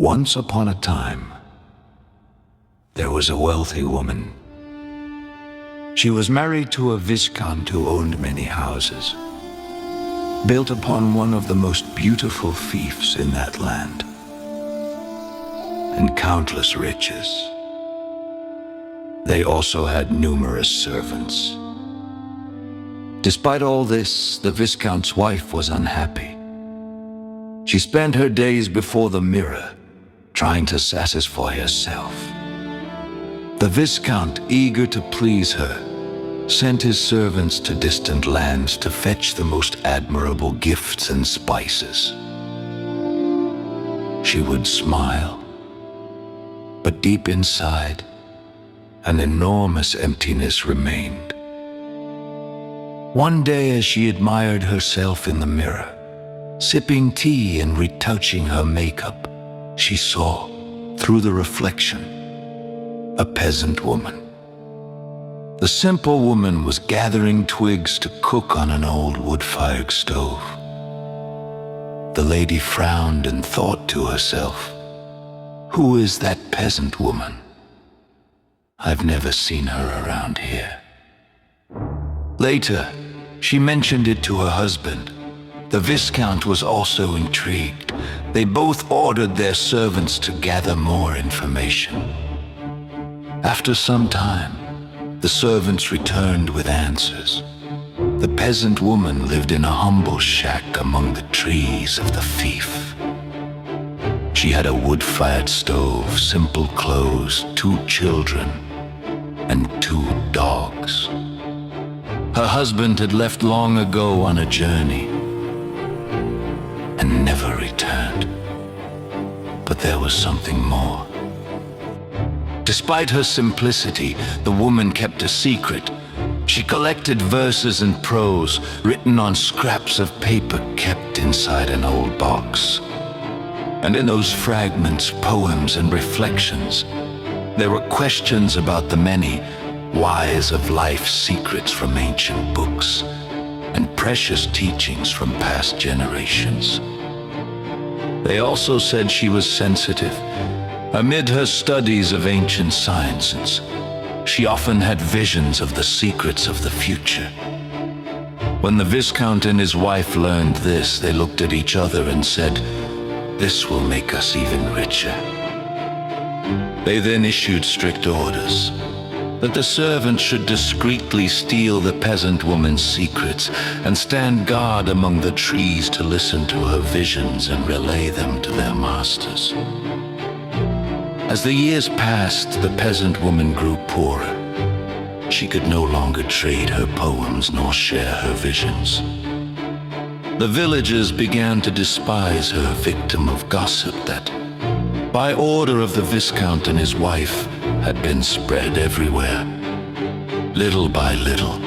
Once upon a time, there was a wealthy woman. She was married to a Viscount who owned many houses, built upon one of the most beautiful fiefs in that land, and countless riches. They also had numerous servants. Despite all this, the Viscount's wife was unhappy. She spent her days before the mirror, trying to satisfy herself. The Viscount, eager to please her, sent his servants to distant lands to fetch the most admirable gifts and spices. She would smile, but deep inside, an enormous emptiness remained. One day, as she admired herself in the mirror, sipping tea and retouching her makeup, she saw, through the reflection, a peasant woman. The simple woman was gathering twigs to cook on an old wood-fired stove. The lady frowned and thought to herself, "Who is that peasant woman? I've never seen her around here." Later, she mentioned it to her husband. The Viscount was also intrigued. They both ordered their servants to gather more information. After some time, the servants returned with answers. The peasant woman lived in a humble shack among the trees of the fief. She had a wood-fired stove, simple clothes, 2 children, and 2 dogs. Her husband had left long ago on a journey and never returned. But there was something more. Despite her simplicity, the woman kept a secret. She collected verses and prose written on scraps of paper kept inside an old box. And in those fragments, poems and reflections, there were questions about the many whys of life's secrets from ancient books and precious teachings from past generations. They also said she was sensitive. Amid her studies of ancient sciences, she often had visions of the secrets of the future. When the Viscount and his wife learned this, they looked at each other and said, "This will make us even richer." They then issued strict orders that the servants should discreetly steal the peasant woman's secrets and stand guard among the trees to listen to her visions and relay them to their masters. As the years passed, the peasant woman grew poorer. She could no longer trade her poems nor share her visions. The villagers began to despise her, victim of gossip that, by order of the Viscount and his wife, had been spread everywhere. Little by little,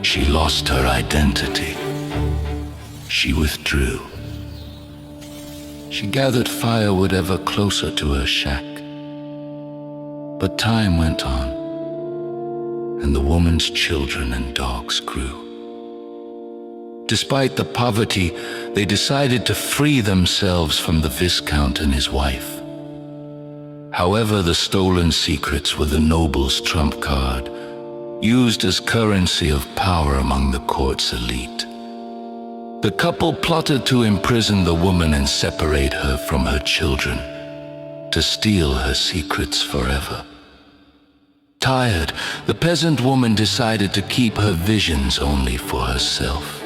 she lost her identity. She withdrew. She gathered firewood ever closer to her shack. But time went on, and the woman's children and dogs grew. Despite the poverty, they decided to free themselves from the Viscount and his wife. However, the stolen secrets were the noble's trump card, used as currency of power among the court's elite. The couple plotted to imprison the woman and separate her from her children, to steal her secrets forever. Tired, the peasant woman decided to keep her visions only for herself.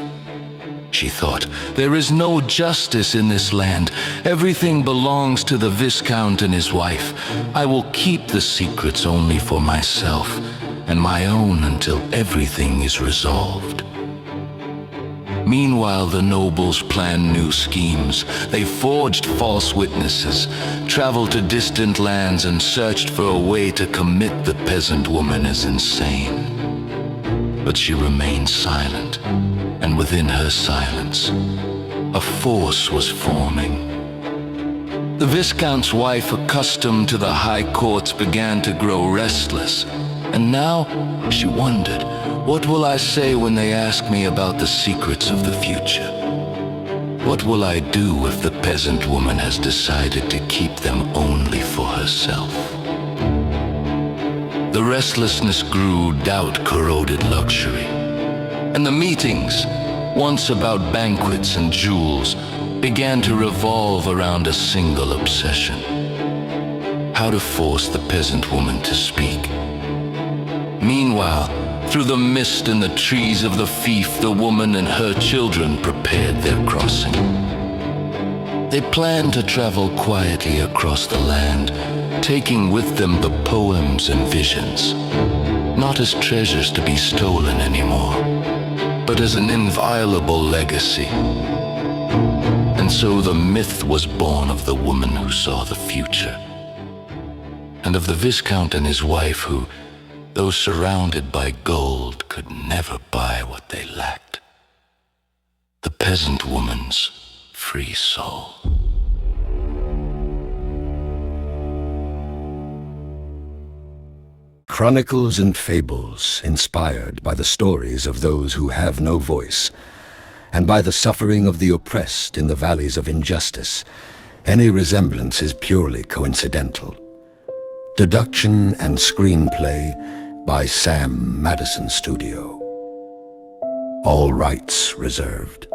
She thought, "There is no justice in this land. Everything belongs to the Viscount and his wife. I will keep the secrets only for myself and my own until everything is resolved." Meanwhile, the nobles planned new schemes. They forged false witnesses, traveled to distant lands, and searched for a way to commit the peasant woman as insane. But she remained silent, and within her silence, a force was forming. The Viscount's wife, accustomed to the high courts, began to grow restless, and now she wondered, what will I say when they ask me about the secrets of the future? What will I do if the peasant woman has decided to keep them only for herself? The restlessness grew, doubt corroded luxury. And the meetings, once about banquets and jewels, began to revolve around a single obsession: how to force the peasant woman to speak. Meanwhile, through the mist and the trees of the fief, the woman and her children prepared their crossing. They planned to travel quietly across the land, taking with them the poems and visions, not as treasures to be stolen anymore, but as an inviolable legacy. And so the myth was born of the woman who saw the future, and of the Viscount and his wife who, though surrounded by gold, could never buy what they lacked: the peasant woman's free soul. Chronicles and fables inspired by the stories of those who have no voice, and by the suffering of the oppressed in the valleys of injustice. Any resemblance is purely coincidental. Deduction and screenplay by Sam Madison Studio. All rights reserved.